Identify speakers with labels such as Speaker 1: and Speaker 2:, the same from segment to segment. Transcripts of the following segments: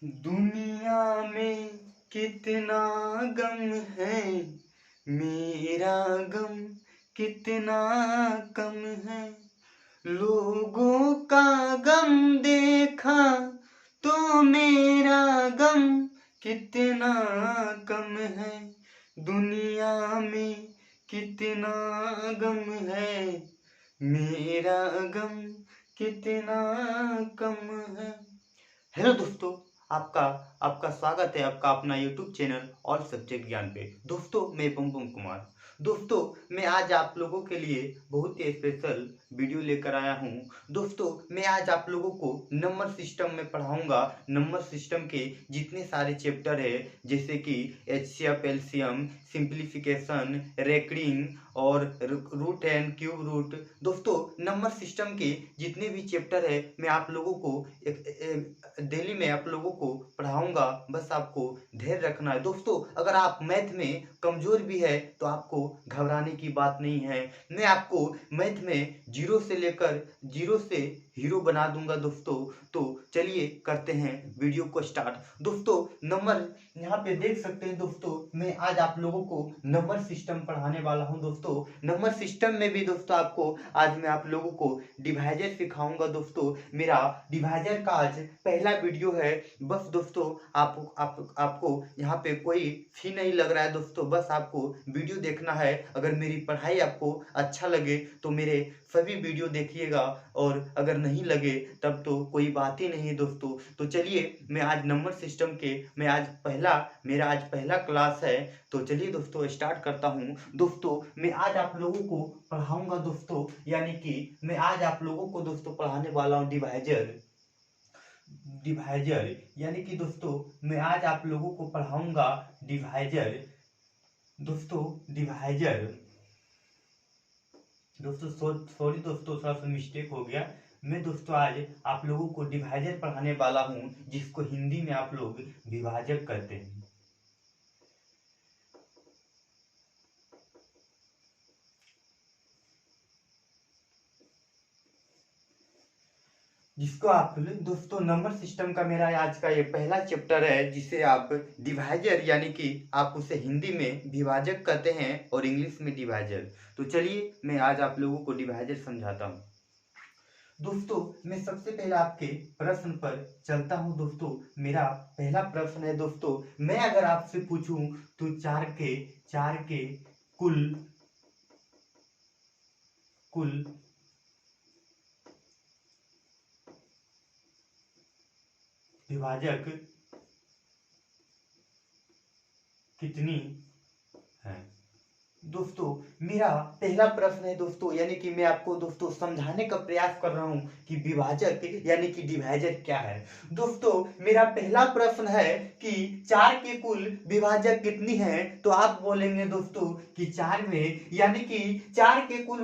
Speaker 1: दुनिया में कितना गम है, मेरा गम कितना कम है। लोगों का गम देखा तो मेरा गम कितना कम है। दुनिया में कितना गम है, मेरा गम कितना कम है। हेलो दोस्तों, आपका आपका स्वागत है आपका अपना यूट्यूब चैनल ऑल सब्जेक्ट ज्ञान पे। दोस्तों, मैं पम कुमार। दोस्तों, मैं आज आप लोगों के लिए बहुत ही स्पेशल वीडियो लेकर आया हूँ। दोस्तों, मैं आज आप लोगों को नंबर सिस्टम में पढ़ाऊंगा। नंबर सिस्टम के जितने सारे चैप्टर है, जैसे कि एचसीएफ, एलसीएम, सिंप्लीफिकेशन, रेकरिंग और रूट एंड क्यूब रूट। दोस्तों, नंबर सिस्टम के जितने भी चैप्टर है, मैं आप लोगों को डेली में आप लोगों को पढ़ाऊंगा। बस आपको धैर्य रखना है। दोस्तों, अगर आप मैथ में कमजोर भी है तो आपको घबराने की बात नहीं है। मैं आपको मैथ में जीरो से हीरो बना दूंगा। दोस्तों, तो चलिए करते हैं वीडियो को स्टार्ट। दोस्तों, नंबर यहाँ पे देख सकते हैं। दोस्तों, मैं आज आप लोगों को नंबर सिस्टम पढ़ाने वाला हूँ। दोस्तों, नंबर सिस्टम में भी दोस्तों आज मैं आप लोगों को डिवाइजर सिखाऊंगा। दोस्तों, मेरा डिवाइजर का आज पहला वीडियो है। बस दोस्तों, आपको यहाँ पे कोई फी नहीं लग रहा है। दोस्तों, बस आपको वीडियो देखना है। अगर मेरी पढ़ाई आपको अच्छा लगे तो मेरे सभी वीडियो देखिएगा, और अगर नहीं लगे तब तो कोई बात ही नहीं है। दोस्तों, तो चलिए, मैं आज नंबर सिस्टम के मेरा आज पहला क्लास है। तो चलिए दोस्तों, स्टार्ट करता हूँ। दोस्तों, मैं आज आप लोगों को पढ़ाऊंगा। दोस्तों, यानी कि मैं आज आप लोगों को दोस्तों पढ़ाने वाला हूँ डिवाइजर। यानी कि दोस्तों, मैं आज आप लोगों को पढ़ाऊंगा डिवाइजर। दोस्तों, डिवाइजर। दोस्तों, सॉरी दोस्तों, थोड़ा सा मिस्टेक हो गया। मैं दोस्तों आज आप लोगों को डिवाइजर पढ़ाने वाला हूँ, जिसको हिंदी में आप लोग विभाजक कहते हैं। जिसको आप दोस्तों, नंबर सिस्टम का मेरा आज का ये पहला चैप्टर है, जिसे आप डिवाइजर यानी कि आप उसे हिंदी में विभाजक कहते हैं और इंग्लिश में डिवाइजर। तो चलिए, मैं आज आप लोगों को डिवाइजर समझाता हूँ। दोस्तों, मैं सबसे पहले आपके प्रश्न पर चलता हूं। दोस्तों, मेरा पहला प्रश्न है। दोस्तों, मैं अगर आपसे पूछूं तो चार के कुल विभाजक कितनी है? दोस्तों, मेरा पहला प्रश्न है। दोस्तों, यानी कि मैं आपको दोस्तों समझाने का प्रयास कर रहा हूं कि विभाजक यानी कि डिवाइजर क्या है। दोस्तों, मेरा पहला प्रश्न है कि चार के कुल विभाजक कितनी है। तो आप बोलेंगे दोस्तों कि चार में, यानी कि चार के कुल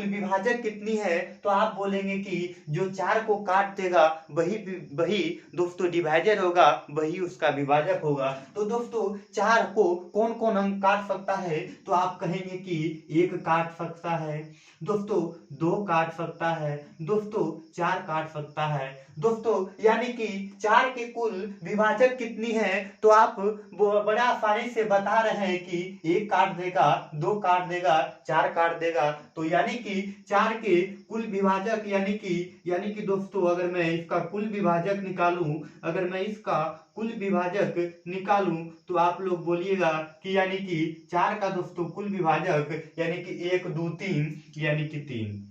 Speaker 1: विभाजक कितनी है। तो आप बोलेंगे कि जो चार को काट देगा वही दोस्तों डिवाइजर होगा, वही उसका विभाजक होगा। तो दोस्तों, चार को कौन कौन अंक काट सकता है। तो आप कहेंगे कि एक काट सकता है, दोस्तों दो काट सकता है, दोस्तों चार काट सकता है। दोस्तों, यानी कि चार के कुल विभाजक कितनी है। तो आप बड़ा आसानी से बता रहे हैं कि एक काट देगा, दो काट देगा, चार काट देगा। तो यानी कि चार के कुल विभाजक यानी कि दोस्तों, अगर मैं इसका कुल विभाजक निकालूं तो आप लोग बोलिएगा कि यानी कि चार का दोस्तों कुल विभाजक यानी कि 1 2 3 यानी कि 3।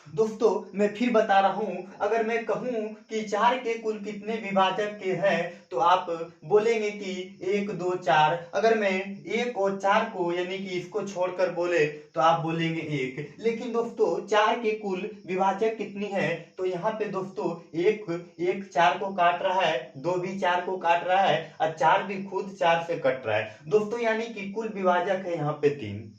Speaker 1: दोस्तों, मैं फिर बता रहा हूं, अगर मैं कहूं कि चार के कुल कितने विभाजक के हैं तो आप बोलेंगे कि 1 2 4। अगर मैं एक और चार को यानी कि इसको छोड़कर बोले तो आप बोलेंगे 1। लेकिन दोस्तों, चार के कुल विभाजक कितनी है। तो यहाँ पे दोस्तों एक चार को काट रहा है, दो भी चार को काट रहा है, और चार भी खुद चार से कट रहा है। दोस्तों, यानी कि कुल विभाजक है यहाँ पे 3।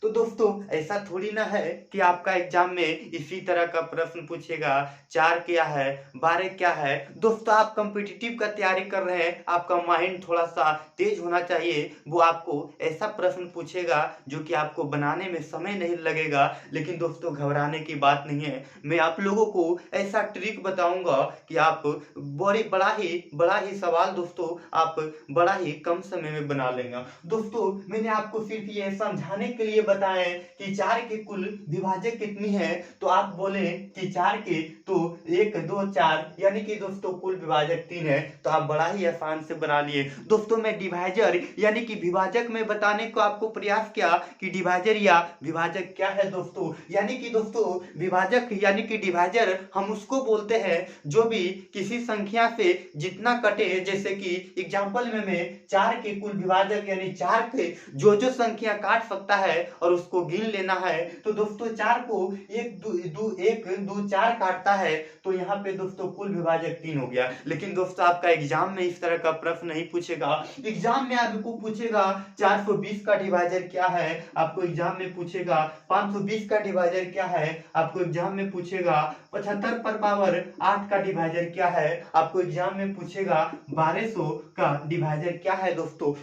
Speaker 1: तो दोस्तों ऐसा थोड़ी ना है कि आपका एग्जाम में इसी तरह का प्रश्न पूछेगा 4 क्या है 12 क्या है। दोस्तों आप कॉम्पिटिटिव का तैयारी कर रहे हैं, आपका माइंड थोड़ा सा तेज होना चाहिए। वो आपको ऐसा प्रश्न पूछेगा जो कि आपको बनाने में समय नहीं लगेगा। लेकिन दोस्तों घबराने की बात नहीं है, मैं आप लोगों को ऐसा ट्रिक बताऊंगा कि आप बड़ा ही सवाल दोस्तों आप बड़ा ही कम समय में बना लेंगे। दोस्तों मैंने आपको सिर्फ ये समझाने के लिए बताया है कि 4 के कुल विभाजक कितनी है, तो आप बोले कि 4 के तो 1 2 4 यानी कि दोस्तों कुल विभाजक 3 है, तो आप बड़ा ही आसान से बना लिए। दोस्तों मैं डिवाइजर यानी कि विभाजक में बताने को आपको प्रयास किया कि डिवाइजर या विभाजक क्या है दोस्तों, यानी कि दोस्तों विभाजक यानी कि डिवाइजर हम उसको बोलते हैं जो भी किसी संख्या से जितना कटे। जैसे कि एग्जाम्पल में मैं 4 के कुल विभाजक यानी 4 के जो संख्या काट सकता है और उसको गिन लेना है, तो दोस्तों 4 को 1 2 4 काटता है, तो यहाँ पे दोस्तों कुल विभाजक 3 हो गया। लेकिन दोस्तों आपका एग्जाम में इस तरह का प्रश्न नहीं पूछेगा। एग्जाम में आपको पूछेगा 420 का डिवाइजर क्या है, आपको एग्जाम में पूछेगा 520 का डिवाइजर क्या है, आपको एग्जाम में पूछेगा 75 पर पावर 8 का डिवाइजर क्या है, आपको एग्जाम में पूछेगा 1200 का डिवाइजर क्या है दोस्तों।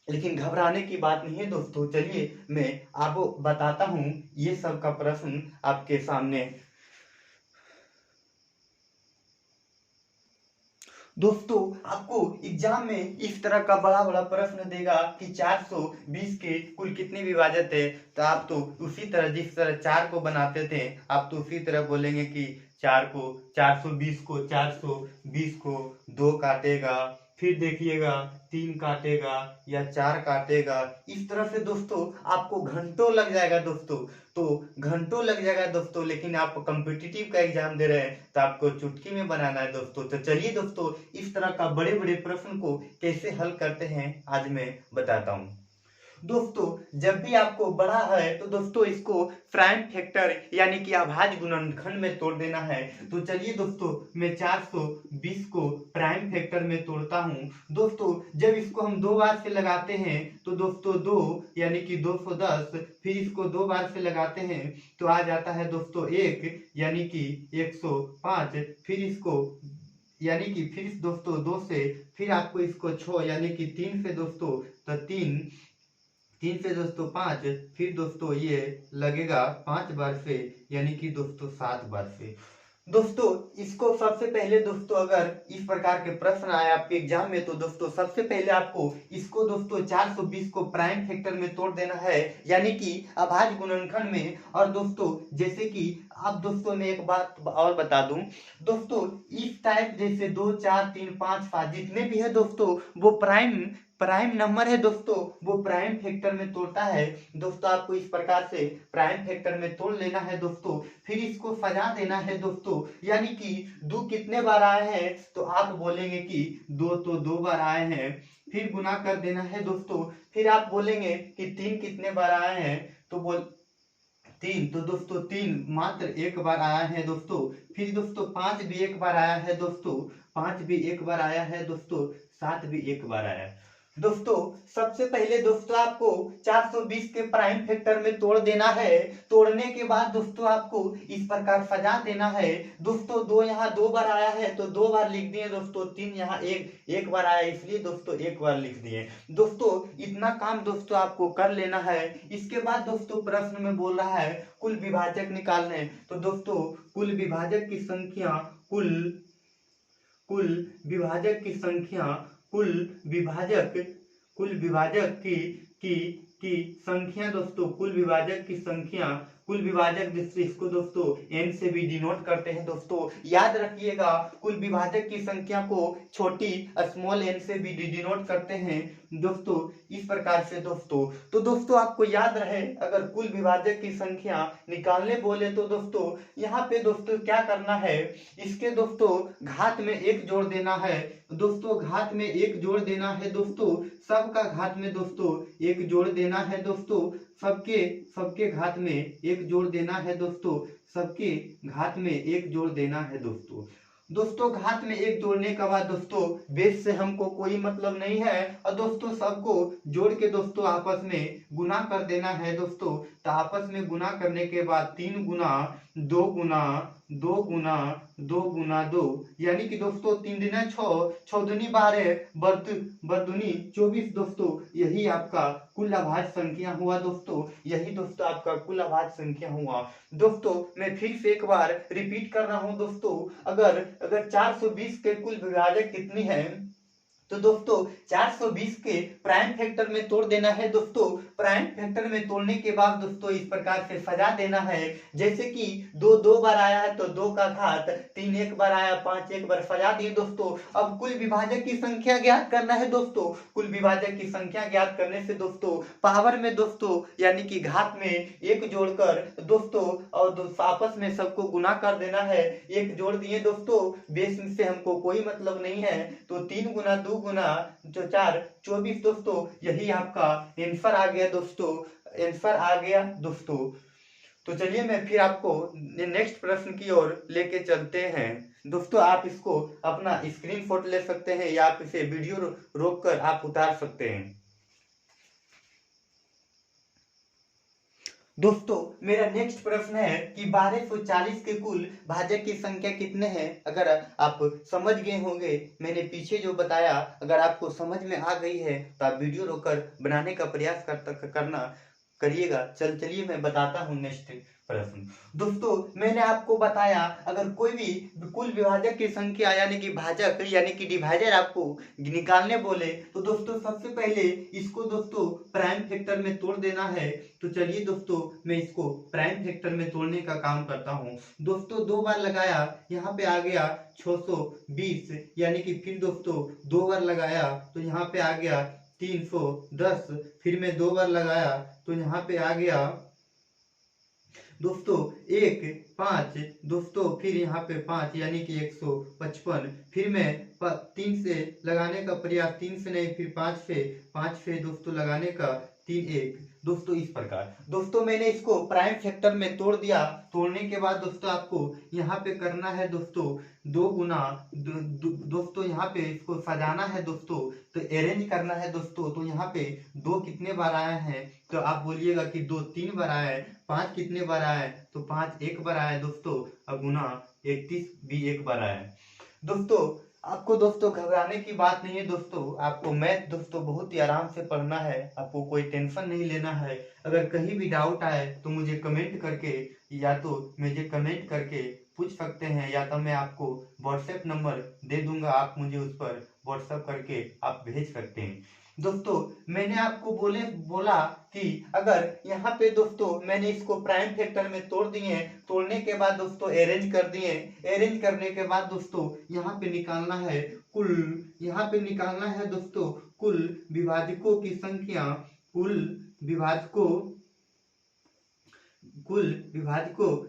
Speaker 1: लेकिन घबराने की बात नहीं है दोस्तों। चलिए मैं आपको बताता हूं ये सब का प्रश्न आपके सामने। दोस्तों आपको एग्जाम में इस तरह का बड़ा बड़ा प्रश्न देगा कि 420 के कुल कितने विभाजक थे, तो आप तो उसी तरह जिस तरह 4 को बनाते थे आप तो उसी तरह बोलेंगे कि 420 को 2 काटेगा, फिर देखिएगा 3 काटेगा या 4 काटेगा। इस तरह से दोस्तों आपको घंटों लग जाएगा दोस्तों। लेकिन आप कॉम्पिटिटिव का एग्जाम दे रहे हैं तो आपको चुटकी में बनाना है दोस्तों। तो चलिए दोस्तों इस तरह का बड़े बड़े प्रश्न को कैसे हल करते हैं आज मैं बताता हूँ। दोस्तों जब भी आपको बड़ा है तो दोस्तों इसको प्राइम फैक्टर यानी कि अभाज्य गुणनखंड में तोड़ देना है। तो चलिए दोस्तों मैं 420 को प्राइम फैक्टर में तोड़ता हूं। दोस्तों जब इसको हम 2 बार से लगाते हैं तो दोस्तों 2 यानी कि 210, फिर इसको 2 बार से लगाते हैं तो आ जाता है दोस्तों 1 यानी कि 105, फिर इसको यानी कि फिर दोस्तों 2 से फिर आपको इसको 6 यानी कि 3 से दोस्तों तो 3 से दोस्तों 5, फिर दोस्तों ये लगेगा 5 बार से यानी कि दोस्तों 7 बार से। दोस्तों इसको सबसे पहले दोस्तों अगर इस प्रकार के प्रश्न आए आपके एग्जाम में तो दोस्तों सबसे पहले आपको इसको दोस्तों 420 को प्राइम फैक्टर में तोड़ देना है यानी कि अभाज्य गुणनखंड में। और दोस्तों जैसे कि अब दोस्तों मैं एक बात और बता दूं दोस्तों, इस टाइप जैसे 2 4 3 5 5 जितने भी है दोस्तों वो प्राइम नंबर है दोस्तों, वो प्राइम फैक्टर में तोड़ता है। दोस्तों आपको इस प्रकार से प्राइम फैक्टर में तोड़ लेना है दोस्तों, फिर इसको सजा देना है दोस्तों। यानी कि 2 कितने बार आए हैं तो आप बोलेंगे कि 2 तो 2 बार आए हैं, फिर गुना कर देना है दोस्तों। फिर आप बोलेंगे कि 3 कितने बार आए हैं तो 3, तो दोस्तों 3 मात्र 1 बार आया है दोस्तों। फिर दोस्तों 5 भी 1 बार आया है दोस्तों, 5 भी 1 बार आया है दोस्तों, 7 भी 1 बार आया है दोस्तों। सबसे पहले दोस्तों आपको 420 के प्राइम फैक्टर में तोड़ देना है। तोड़ने के बाद दोस्तों आपको इस प्रकार सजा देना है दोस्तों। 2 यहाँ 2 बार आया है तो 2 बार लिख दिए दोस्तों, 3 यहाँ एक बार आया इसलिए दोस्तों 1 बार लिख दिए दोस्तों। इतना काम दोस्तों आपको कर लेना है। इसके बाद दोस्तों प्रश्न में बोल रहा है कुल विभाजक निकालने, तो दोस्तों कुल विभाजक की संख्या कुल विभाजक की संख्या दोस्तों, कुल विभाजक जिससे इसको दोस्तों n से भी डिनोट करते हैं दोस्तों। याद रखिएगा कुल विभाजक की संख्या को छोटी स्मॉल n से भी डिनोट करते हैं दोस्तों, इस प्रकार से दोस्तों। तो दोस्तों आपको याद रहे अगर कुल विभाजक की संख्या निकालने बोले तो दोस्तों यहाँ पे दोस्तों क्या करना है, इसके दोस्तों घात में 1 जोड़ देना है दोस्तों, घात में 1 जोड़ देना है दोस्तों, सबका घात में दोस्तों 1 जोड़ देना है दोस्तों, सबके घात में 1 जोड़ देना है दोस्तों, सबके घात में 1 जोड़ देना है दोस्तों। दोस्तों घात में एक जोड़ने के बाद दोस्तों बेस से हमको कोई मतलब नहीं है, और दोस्तों सबको जोड़ के दोस्तों आपस में गुना कर देना है दोस्तों। तो आपस में गुना करने के बाद 3 गुना 2 गुना 2 गुना 2 गुना 2, यानी कि दोस्तों 3 दूना 6, 6 दूनी 12, बरदूनी 24 दोस्तों। यही आपका कुल अभाज्य संख्या हुआ दोस्तों, यही दोस्तों आपका कुल अभाज्य संख्या हुआ। दोस्तों मैं फिर से एक बार रिपीट कर रहा हूं दोस्तों, अगर 420 के कुल विभाजक कितनी है, तो दोस्तों 420 के प्राइम फैक्टर में तोड़ देना है दोस्तों। प्राइम फैक्टर में तोड़ने के बाद दोस्तों इस प्रकार से सजा देना है, जैसे कि 2 2 बार आया है तो 2 का घात, 3 एक बार आया, 5 एक बार सजा दिए दोस्तों। अब कुल विभाजक की संख्या ज्ञात करना है दोस्तों। कुल विभाजक की संख्या ज्ञात करने से दोस्तों पावर में दोस्तों यानी कि घात में एक जोड़कर दोस्तों और आपस में सबको गुना कर देना है। एक जोड़ दिए दोस्तों, बेस से हमको कोई मतलब नहीं है, तो 3 गुना 2 गुना 4 24 दोस्तों, यही आपका आंसर आ गया दोस्तों, आंसर आ गया दोस्तों। तो चलिए मैं फिर आपको नेक्स्ट प्रश्न की ओर लेके चलते हैं दोस्तों। आप इसको अपना स्क्रीनशॉट ले सकते हैं या आप इसे वीडियो रोक कर आप उतार सकते हैं। दोस्तों मेरा नेक्स्ट प्रश्न है कि 1240 के कुल भाजक की संख्या कितने हैं। अगर आप समझ गए होंगे मैंने पीछे जो बताया, अगर आपको समझ में आ गई है तो आप वीडियो रोककर बनाने का प्रयास करना करिएगा। चलिए मैं बताता हूँ नेक्स्ट प्रश्न। दोस्तों मैंने आपको बताया अगर कोई भी कुल विभाजक की संख्या यानी कि भाजक यानी कि डिवाइजर आपको निकालने बोले, तो दोस्तों सबसे पहले इसको दोस्तों प्राइम फैक्टर में तोड़ देना है। तो चलिए दोस्तों मैं इसको प्राइम फैक्टर में तोड़ने का काम करता हूँ। दोस्तों 2 बार लगाया, यहाँ पे आ गया 620, यानी कि फिर दोस्तों 2 बार लगाया तो यहाँ पे आ गया 310, फिर मैं 2 बार लगाया तो यहाँ पे आ गया दोस्तों 1 5 दोस्तों, फिर यहाँ पे 5 यानी कि 155, फिर मैं 3 से लगाने का प्रयास, 3 से नहीं फिर 5 से दोस्तों लगाने का 3 1 दोस्तों। इस प्रकार दोस्तों मैंने इसको प्राइम फैक्टर में तोड़ दिया। तोड़ने के बाद दोस्तों आपको यहाँ पे करना है दोस्तों 2 गुना दोस्तों, यहाँ पे इसको सजाना है दोस्तों, तो अरेंज करना है दोस्तों। तो यहाँ पे 2 कितने बार आया है, तो आप बोलिएगा कि 2 3 बार आया है। 5 कितने बार आया है, तो 5 एक बार आया है दोस्तों, और गुना 31 भी एक बार आया है दोस्तों। आपको दोस्तों घबराने की बात नहीं है दोस्तों, आपको मैथ दोस्तों बहुत ही आराम से पढ़ना है, आपको कोई टेंशन नहीं लेना है। अगर कहीं भी डाउट आए तो मुझे कमेंट करके पूछ सकते हैं, या तो मैं आपको व्हाट्सएप नंबर दे दूंगा, आप मुझे उस पर व्हाट्सएप करके आप भेज सकते हैं दोस्तों। मैंने आपको बोला कि अगर यहाँ पे दोस्तों मैंने इसको प्राइम फैक्टर में तोड़ दिए, तोड़ने के बाद दोस्तों अरेंज कर दिए, अरेंज करने के बाद दोस्तों यहाँ पे निकालना है यहाँ पे निकालना है दोस्तों कुल विभाजकों की संख्या, कुल विभाजकों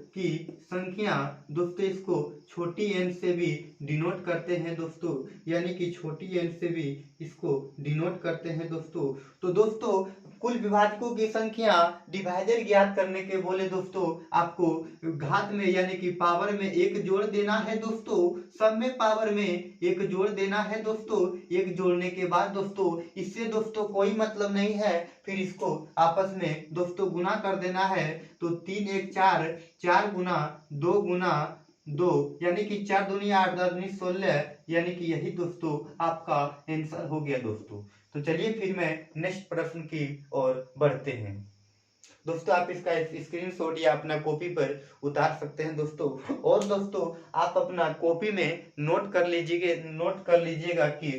Speaker 1: की संख्या दोस्तों। इसको छोटी n से भी डिनोट करते हैं दोस्तों, यानी कि छोटी n से भी इसको डिनोट करते हैं दोस्तों। तो दोस्तों कुल विभाजकों की संख्या डिवाइजर ज्ञात करने के बोले दोस्तों, आपको घात में यानी कि पावर में एक जोड़ देना है दोस्तों, सब में पावर में एक जोड़ देना है दोस्तों। एक जोड़ने के बाद दोस्तों इससे दोस्तों कोई मतलब नहीं है, फिर इसको आपस में दोस्तों गुना कर देना है। तो 3 1 4, 4 गुना 2 गुना 2, यानी कि 4 दूनी 8 10 दूनी 16, यानी कि यही दोस्तों आपका आंसर हो गया दोस्तों। तो चलिए फिर मैं नेक्स्ट प्रश्न की ओर बढ़ते हैं दोस्तों। आप इसका स्क्रीनशॉट या अपना कॉपी पर उतार सकते हैं दोस्तों। और दोस्तों आप अपना कॉपी में नोट कर लीजिएगा कि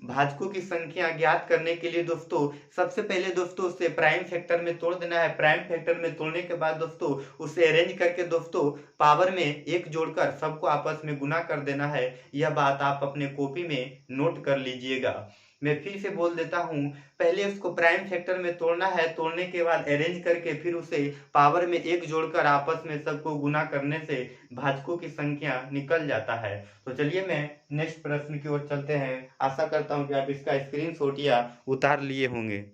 Speaker 1: भाजकों की संख्या ज्ञात करने के लिए दोस्तों सबसे पहले दोस्तों उसे प्राइम फैक्टर में तोड़ देना है। प्राइम फैक्टर में तोड़ने के बाद दोस्तों उसे अरेंज करके दोस्तों पावर में एक जोड़कर सबको आपस में गुना कर देना है। यह बात आप अपने कॉपी में नोट कर लीजिएगा। मैं फिर से बोल देता हूँ, पहले उसको प्राइम फैक्टर में तोड़ना है, तोड़ने के बाद अरेंज करके फिर उसे पावर में एक जोड़कर आपस में सबको गुना करने से भाजकों की संख्या निकल जाता है। तो चलिए मैं नेक्स्ट प्रश्न की ओर चलते हैं। आशा करता हूँ कि आप इसका स्क्रीनशॉट या उतार लिए होंगे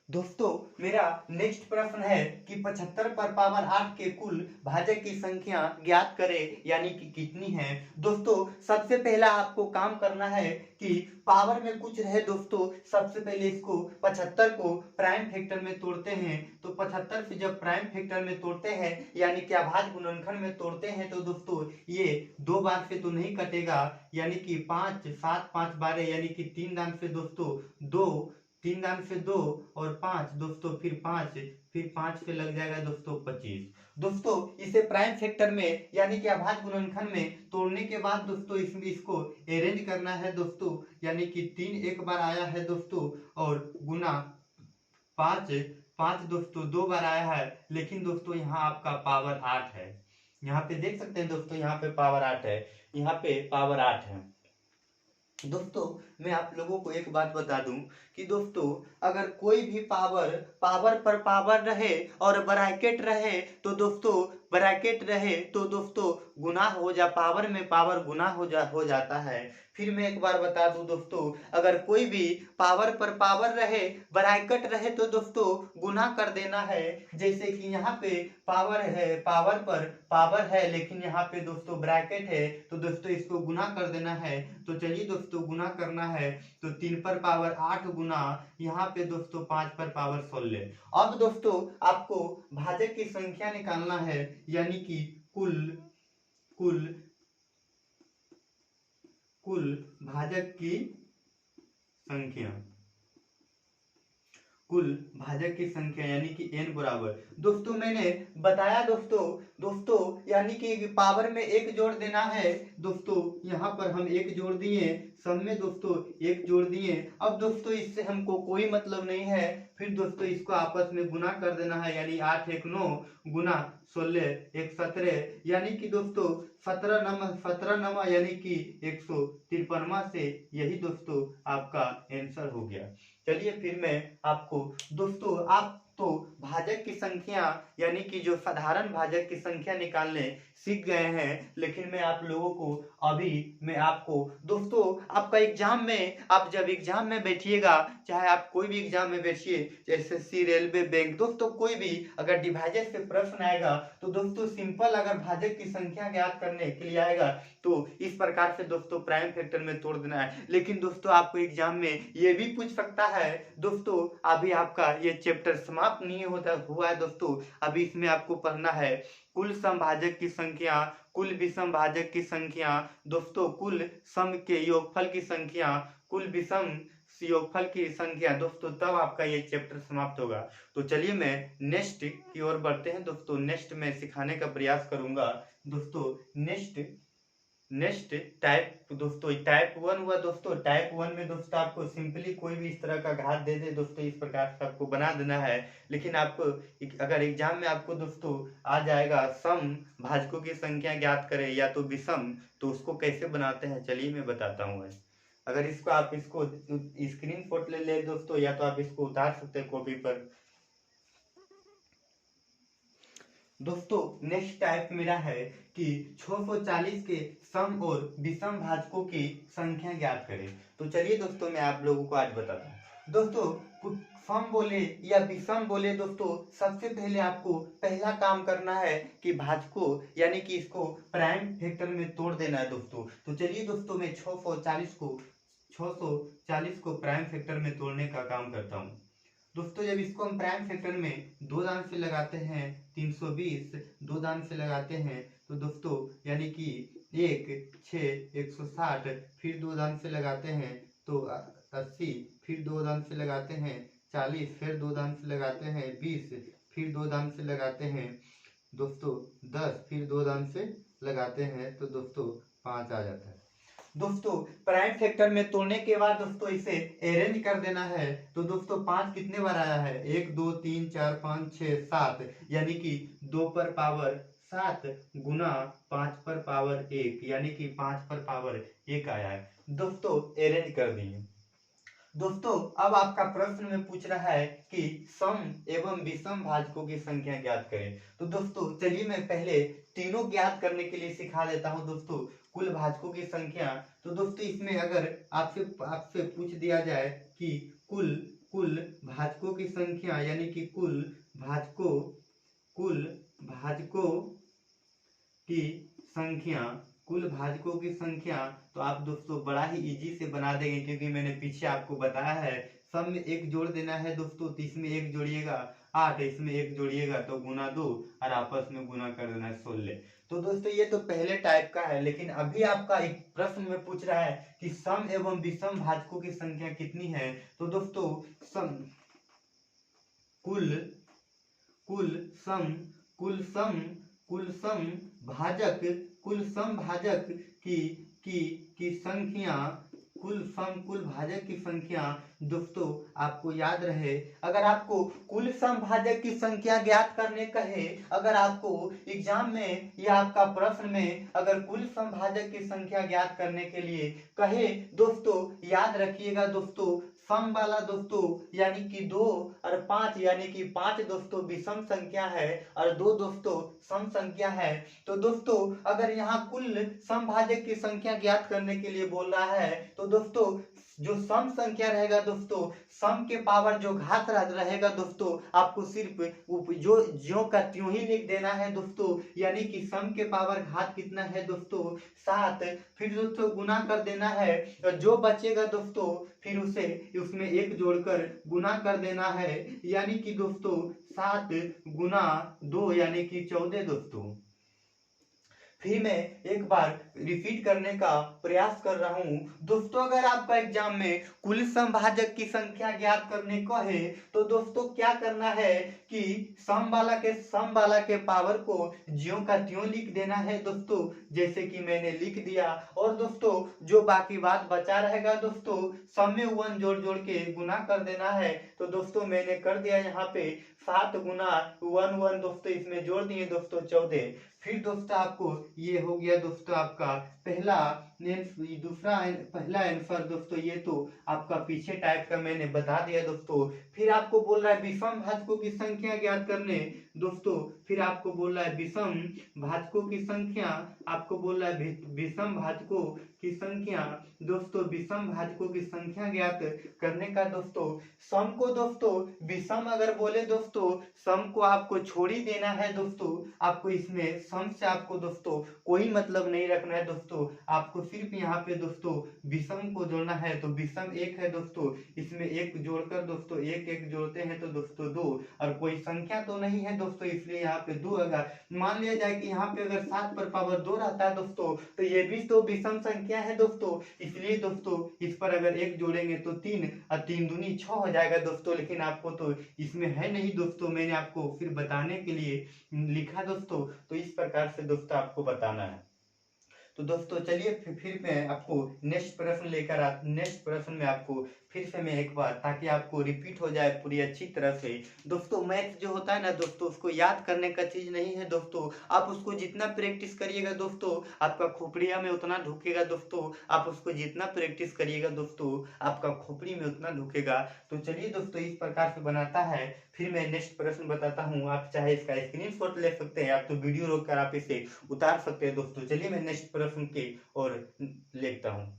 Speaker 1: दोस्तों मेरा नेक्स्ट प्रश्न है कि 75 पर पावर 8 के कुल भाजक की संख्या ज्ञात करें, यानी कि कितनी है। दोस्तों सबसे पहला आपको काम करना है कि पावर में कुछ रहे दोस्तों, सबसे पहले इसको 75 को प्राइम फैक्टर में तोड़ते हैं। तो 75 से जब प्राइम फैक्टर में तोड़ते हैं यानी कि अभाज्य गुणनखंड में तोड़ते हैं तो दोस्तों ये 2 बार से तो नहीं कटेगा, यानी कि 5 7 5 12 यानी कि 3 दान से दोस्तों 2, 3 दान से 2 और 5 दोस्तों, फिर 5 से लग जाएगा दोस्तों 25। दोस्तों इसे प्राइम फैक्टर में यानी कि अभाज्य गुणनखंड में तोड़ने के बाद दोस्तों इसमें इसको अरेंज करना है दोस्तों, यानी कि 3 एक बार आया है दोस्तों और गुना 5 5 दोस्तों 2 बार आया है, लेकिन दोस्तों यहाँ आपका पावर 8 है। यहाँ पे देख सकते हैं दोस्तों, यहाँ पे पावर 8 है, यहाँ पे पावर 8 है। दोस्तों मैं आप लोगों को एक बात बता दूं कि दोस्तों अगर कोई भी पावर पर पावर रहे और ब्रैकेट रहे तो दोस्तों गुना पावर में पावर गुना हो जाता है। फिर मैं एक बार बता दूं दोस्तों, अगर कोई भी पावर पर पावर रहे ब्रैकेट रहे तो दोस्तों गुना कर देना है। जैसे कि यहाँ पे पावर है, पावर पर पावर है, लेकिन यहाँ पे दोस्तों ब्रैकेट है, तो दोस्तों इसको गुना कर देना है। तो चलिए दोस्तों गुना करना है, तो 3 पर पावर 8 गुना यहाँ पे दोस्तों 5 पर पावर 16। अब दोस्तों आपको भाजक की संख्या निकालना है, यानी कि कुल भाजक की संख्या, कुल भाजक की संख्या यानी कि n बराबर। दोस्तों मैंने बताया दोस्तों यानी कि पावर में 1 जोड़ देना है। दोस्तों यहाँ पर हम 1 जोड़ दिए, सब में दोस्तों 1 जोड़ दिए। अब दोस्तों इससे हमको कोई मतलब नहीं है, फिर दोस्तों इसको आपस में गुना कर देना है, यानी 8 1 9 गुना 16 1 17, यानी कि दोस्तों 17 नमा यानी कि 153 से यही दोस्तों आपका आंसर हो गया। चलिए फिर मैं आपको दोस्तों, आप तो भाजक की संख्या यानी कि जो साधारण भाजक की संख्या निकालने सीख गए हैं, लेकिन मैं आप लोगों को मैं आपको दोस्तों आपका एग्जाम में, आप जब एग्जाम में बैठिएगा, चाहे आप कोई भी एग्जाम में बैठिए, जैसे सी रेलवे बैंक, दोस्तों कोई भी अगर डिवाइजर से प्रश्न आएगा तो दोस्तों सिंपल अगर भाजक की संख्या ज्ञात करने के लिए आएगा तो इस प्रकार से दोस्तों प्राइम फैक्टर में तोड़ देना है। लेकिन दोस्तों आपको एग्जाम में ये भी पूछ सकता है दोस्तों, अभी आपका ये चैप्टर समाप्त नहीं हुआ है दोस्तों, अभी इसमें आपको पढ़ना है कुल समभाजक की संख्या, कुल विषम भाजक की संख्या, दोस्तों कुल सम के योगफल की संख्या, कुल विषम योगफल की संख्या दोस्तों, तब आपका ये चैप्टर समाप्त होगा। तो चलिए मैं नेक्स्ट की ओर बढ़ते हैं दोस्तों, नेक्स्ट में सिखाने का प्रयास करूंगा दोस्तों। नेक्स्ट टाइप दोस्तों, टाइप 1 हुआ दोस्तों। टाइप 1 में दोस्तों आपको सिंपली कोई भी इस तरह का घात दे दे दोस्तों, इस प्रकार से आपको बना देना है। लेकिन आपको अगर एग्जाम में आपको दोस्तों आ जाएगा सम भाजकों की संख्या ज्ञात करें या तो विषम, तो उसको कैसे बनाते हैं चलिए मैं बताता हूँ आज। अगर इसको आप इसको स्क्रीन शॉट ले दोस्तों, या तो आप इसको उतार सकते हैं कॉपी पर। दोस्तों नेक्स्ट टाइप मेरा है कि 640 के सम और विषम भाजकों की संख्या ज्ञात करें। तो चलिए दोस्तों मैं आप लोगों को आज बताता हूँ। दोस्तों सम बोले या विषम बोले दोस्तों, सबसे पहले आपको पहला काम करना है कि भाजकों यानी कि इसको प्राइम फैक्टर में तोड़ देना है दोस्तों। तो चलिए दोस्तों मैं 640 को प्राइम फैक्टर में तोड़ने का काम करता हूँ। दोस्तों जब इसको हम प्राइम फैक्टर में 2 दान से लगाते हैं 320, 2 दान से लगाते हैं तो दोस्तों यानी कि 1 6 160, फिर 2 दान से लगाते हैं तो 80, फिर 2 दान से लगाते हैं 40, फिर 2 दान से लगाते हैं 20, फिर 2 दान से लगाते हैं दोस्तों 10, फिर 2 दान से लगाते हैं तो दोस्तों 5 आ जाता है। दोस्तों प्राइम फैक्टर में तोड़ने के बाद दोस्तों इसे अरेंज कर देना है। तो दोस्तों 5 कितने बार आया है, 1 2 3 4 5 6 7, यानी कि 2 पर पावर 7 गुना 5 पर पावर 1, यानी कि 5 पर पावर 1 आया है। दोस्तों अरेंज कर दिए। दोस्तों अब आपका प्रश्न में पूछ रहा है कि सम एवं विषम भाजकों की संख्या ज्ञात करें। तो दोस्तों चलिए मैं पहले तीनों ज्ञात करने के लिए सिखा देता हूं दोस्तों, कुल भाजकों की संख्या। तो दोस्तों इसमें अगर आपसे पूछ दिया जाए कि कुल कुल भाजकों की संख्या यानी कि कुल भाजकों की संख्या कुल भाजकों की संख्या। तो आप दोस्तों बड़ा ही इजी से बना देंगे, क्योंकि मैंने पीछे आपको बताया है सब में एक जोड़ देना है दोस्तों, तो इसमें एक जोड़िएगा 8, इसमें एक जोड़िएगा तो गुना 2 और आपस में गुना कर देना है 16। तो दोस्तों ये तो पहले टाइप का है, लेकिन अभी आपका एक प्रश्न में पूछ रहा है कि सम एवं विषम भाजकों की संख्या कितनी है। तो दोस्तों सम कुल कुल सम कुल सम कुल सम भाजक कुल सम भाजक की संख्या कुल सम कुल भाजक की संख्या। दोस्तों आपको याद रहे, अगर आपको कुल सम भाजक की संख्या ज्ञात करने कहे, अगर आपको एग्जाम में या आपका प्रश्न में अगर कुल सम भाजक की संख्या ज्ञात करने के लिए कहे, दोस्तों याद रखिएगा दोस्तों सम वाला दोस्तों यानी कि 2 और 5 यानी कि 5 दोस्तों विषम संख्या है और 2 दोस्तों सम संख्या है। तो दोस्तों अगर यहाँ कुल सम भाजक की संख्या ज्ञात करने के लिए बोल रहा है, तो दोस्तों जो सम संख्या रहेगा दोस्तों, सम के पावर जो घात रहेगा दोस्तों, आपको सिर्फ जो ज्यों का त्यों ही लिख देना है दोस्तों, यानी कि सम के पावर घात कितना है दोस्तों 7, फिर दोस्तों गुना कर देना है और जो बचेगा दोस्तों फिर उसे उसमें एक जोड़कर गुना कर देना है, यानी कि दोस्तों 7 गुना 2 यानी कि 14 दोस्तों। फिर मैं एक बार रिपीट करने का प्रयास कर रहा हूं दोस्तों, अगर आपका एग्जाम में कुल समभाजक की संख्या ज्ञात करने को है, तो दोस्तों क्या करना है कि सम वाला के पावर को ज्यों का त्यों लिख देना है दोस्तों, जैसे कि मैंने लिख दिया। और दोस्तों जो बाकी बात बचा रहेगा दोस्तों, सम में 1 जोड़ जोड़ के गुना कर देना है। तो दोस्तों मैंने कर दिया यहाँ पे 7 गुना 1 दोस्तों, इसमें जोड़ दिए दोस्तों 14। फिर दोस्तों आपको ये हो गया दोस्तों आपका पहला आंसर दोस्तों, ये तो आपका पीछे टाइप का मैंने बता दिया दोस्तों। फिर आपको बोल रहा है विषम भाजकों की संख्या ज्ञात करने दोस्तों, फिर आपको बोल रहा है विषम भाजकों की संख्या, आपको बोल रहा है विषम भाजकों की संख्या दोस्तों, विषम भाजकों की संख्या ज्ञात करने का दोस्तों। सम को दोस्तों विषम अगर बोले दोस्तों, सम को आपको छोड़ ही देना है दोस्तों, आपको इसमें सम से आपको दोस्तों कोई मतलब नहीं रखना है दोस्तों, आपको सिर्फ यहाँ पे दोस्तों विषम को जोड़ना है। तो विषम 1 है दोस्तों, इसमें 1 जोड़कर दोस्तों 1 1 जोड़ते हैं तो दोस्तों 2, और कोई संख्या तो नहीं है दोस्तों, इसलिए यहाँ पे 2 आएगा। मान लिया जाए कि यहाँ पे अगर 7 पर पावर 2 रहता है दोस्तों, तो ये भी तो विषम संख्या है दोस्तों, इसलिए दोस्तों इस पर अगर 1 जोड़ेंगे तो 3 और 3 दूनी 6 हो जाएगा दोस्तों, लेकिन आपको तो इसमें है नहीं दोस्तों, मैंने आपको फिर बताने के लिए लिखा दोस्तों। तो इस प्रकार से दोस्तों आपको बताना है। तो दोस्तों चलिए फिर मैं आपको नेक्स्ट प्रश्न में आपको फिर से मैं एक बार, ताकि आपको रिपीट हो जाए पूरी अच्छी तरह से। दोस्तों मैथ जो होता है ना दोस्तों, उसको याद करने का चीज नहीं है दोस्तों, आप उसको जितना प्रैक्टिस करिएगा दोस्तों आपका खोपड़िया में उतना ढुकेगा दोस्तों, आप उसको जितना प्रैक्टिस करिएगा दोस्तों आपका खोपड़ी में उतना ढुकेगा। तो चलिए दोस्तों इस प्रकार से बनाता है। फिर मैं नेक्स्ट प्रश्न बताता हूँ, आप चाहे इसका स्क्रीनशॉट ले सकते हैं, आप तो वीडियो रोककर आप इसे उतार सकते हैं दोस्तों। चलिए मैं नेक्स्ट प्रश्न की ओर लेता हूँ।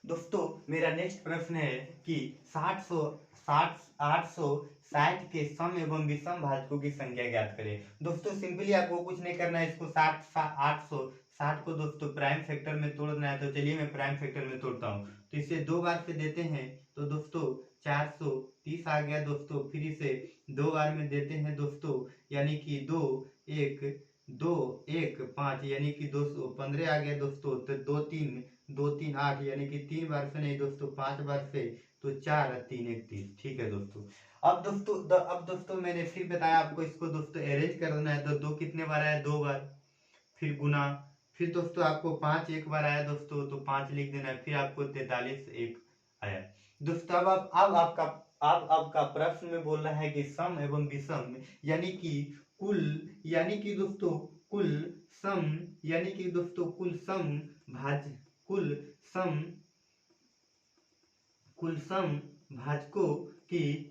Speaker 1: दोस्तों मेरा नेक्स्ट प्रश्न है कि 860 के सम एवं विषम भाजकों की संख्या ज्ञात करें। दोस्तों सिंपली आपको कुछ नहीं करना है, इसको 860 को दोस्तों प्राइम फैक्टर में तोड़ना है। तो चलिए मैं प्राइम फैक्टर में तोड़ता हूँ। तो इसे 2 बार से देते हैं तो दोस्तों 430 आ गया दोस्तों, फिर इसे 2 बार में देते हैं दोस्तों, यानी कि 2 1 5 यानी कि 215 आ गया दोस्तों। तो 2 3 8 यानी कि 3 बार से नहीं दोस्तों 5 बार से, तो 4 और 3 31। ठीक है दोस्तों। अब दोस्तों मैंने फिर बताया आपको, इसको दोस्तों अरेंज करना है। तो 2 कितने बार आया, 2 बार, फिर गुना, फिर दोस्तों आपको 5 एक बार आया दोस्तों, तो 5 लिख देना है, फिर आपको 43 एक आया दोस्तों। अब आपका प्रश्न में बोल रहा है कि सम एवं विषम यानी कि कुल, यानी कि दोस्तों कुल सम, यानी कि दोस्तों कुल सम भाजकों की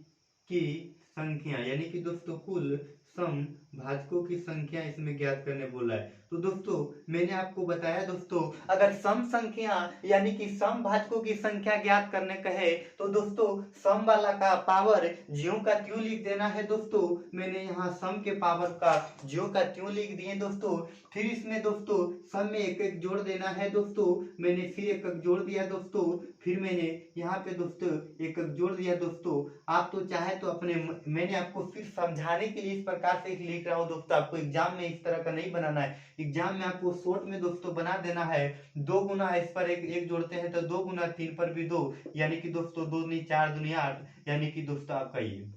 Speaker 1: संख्या, यानी कि दोस्तों कुल सम भाजकों की संख्या इसमें ज्ञात करने बोला है। तो दोस्तों मैंने आपको बताया दोस्तों, अगर सम संख्या यानी कि सम भाजकों की संख्या ज्ञात करने कहे तो दोस्तों सम वाला का पावर ज्यों का त्यों लिख देना है दोस्तों। मैंने यहाँ सम के पावर का ज्यों का त्यों लिख दिए दोस्तों। फिर इसमें दोस्तों सम में एक एक जोड़ देना है दोस्तों। मैंने फिर एक एक जोड़ दिया दोस्तों। फिर मैंने यहाँ पे दोस्तों एक एक जोड़ दिया दोस्तों। आप तो चाहे तो अपने मैंने आपको फिर समझाने के लिए इस प्रकार से लिख रहा हूँ दोस्तों। आपको एग्जाम में इस तरह का नहीं बनाना है। एग्जाम में आपको शॉर्ट में दोस्तों बना देना है। 2 गुना इस पर एक जोड़ते हैं तो 2 गुना 3 पर भी 2, यानी कि दोस्तों 2 दूनी 4 दूनी 8, यानी कि दोस्तों आपका ये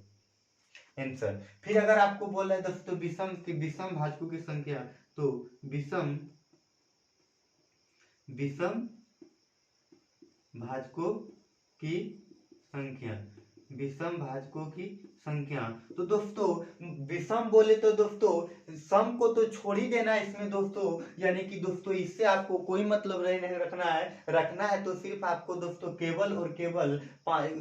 Speaker 1: आंसर। फिर अगर आपको बोला है दोस्तों विषम भाजकों की संख्या, तो विषम भाजकों की संख्या, विषम भाजकों की संख्या। तो दोस्तों विषम बोले तो दोस्तों सम को तो छोड़ ही देना है इसमें दोस्तों, यानी कि दोस्तों इससे आपको कोई मतलब नहीं रखना है तो सिर्फ आपको दोस्तों केवल और केवल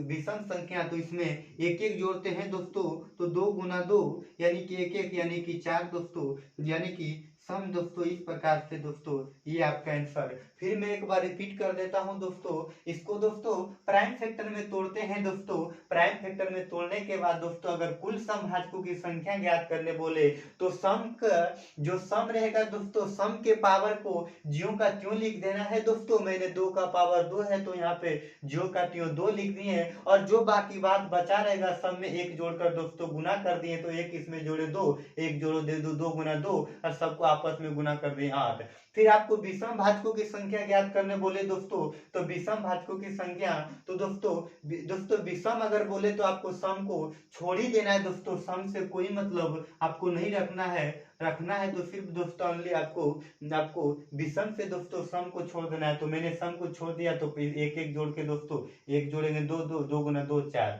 Speaker 1: विषम संख्या। तो इसमें एक एक जोड़ते हैं दोस्तों, तो 2 गुना 2 यानी कि 1 1 यानी कि 4 दोस्तों, यानी कि सम दोस्तों इस प्रकार से दोस्तों ये आपका आंसर। फिर मैं एक बार रिपीट कर देता हूं दोस्तों। इसको दोस्तों प्राइम फैक्टर में तोड़ते हैं दोस्तों। प्राइम फैक्टर में तोड़ने के बाद दोस्तों अगर कुल सम भाजकों की संख्या ज्ञात करने बोले तो सम का जो सम रहेगा दोस्तों, सम के पावर को ज्यों का त्यों लिख देना है दोस्तों। मैंने 2 का पावर 2 है तो यहाँ पे ज्यों का त्यों 2 लिख दिए, और जो बाकी बात बचा रहेगा सम में एक जोड़कर दोस्तों गुना कर दिए, तो एक इसमें जोड़े 2, एक जोड़ो दे दो 2 गुना 2, और सबको आपस में गुना कर दिए 8। फिर आपको विषम भाजकों की संख्या ज्ञात करने बोले दोस्तों, तो विषम भाजकों की संख्या, तो दोस्तों विषम अगर बोले तो आपको सम को छोड़ ही देना है दोस्तों। सम से कोई मतलब आपको नहीं रखना है तो सिर्फ दोस्तों ओनली आपको विषम से दोस्तों सम को छोड़ देना है। तो मैंने सम को छोड़ दिया, तो एक एक जोड़ के दोस्तों एक जोड़ेंगे 2 2, 2 गुना 2 4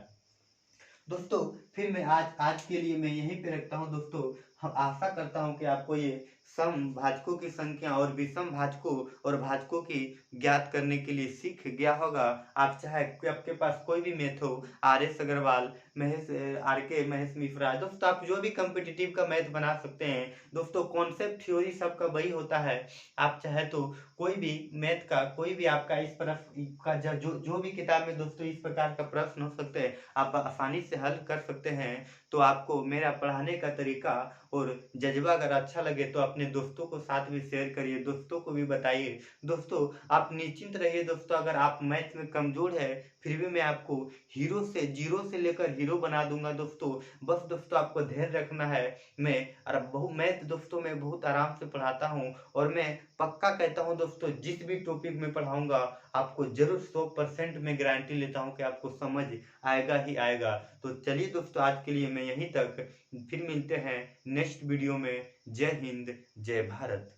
Speaker 1: दोस्तों। फिर मैं आज के लिए मैं यहीं पे रखता हूं दोस्तों। हम आशा करता हूं कि आपको ये सम भाजकों की संख्या और विषम भाजकों और भाजकों की ज्ञात करने के लिए सीख गया होगा। आप चाहे आपके पास कोई भी मैथ हो, RS अग्रवाल, महेश मिश्रा, दोस्तों आप जो भी कॉम्पिटिटिव का मैथ बना सकते हैं दोस्तों। कॉन्सेप्ट थ्योरी सबका वही होता है। आप चाहे तो कोई भी मैथ का कोई भी आपका इस प्रश्न का जो भी किताब में दोस्तों इस प्रकार का प्रश्न हो सकते हैं आप आसानी से हल कर सकते हैं। तो आपको मेरा पढ़ाने का तरीका और जज्बा अगर अच्छा लगे तो अपने दोस्तों को साथ भी शेयर करिए, दोस्तों को भी बताइए। दोस्तों आप निश्चिंत रहिए दोस्तों, अगर आप मैथ में कमजोर है फिर भी मैं आपको जीरो से लेकर हीरो बना दूंगा दोस्तों। बस दोस्तों आपको धैर्य रखना है। मैथ दोस्तों मैं बहुत आराम से पढ़ाता हूँ, और मैं पक्का कहता हूँ दोस्तों जिस भी टॉपिक में पढ़ाऊंगा आपको जरूर 100% में गारंटी लेता हूँ कि आपको समझ आएगा ही आएगा। तो चलिए दोस्तों आज के लिए मैं यहीं तक, फिर मिलते हैं नेक्स्ट वीडियो में। जय हिंद, जय भारत।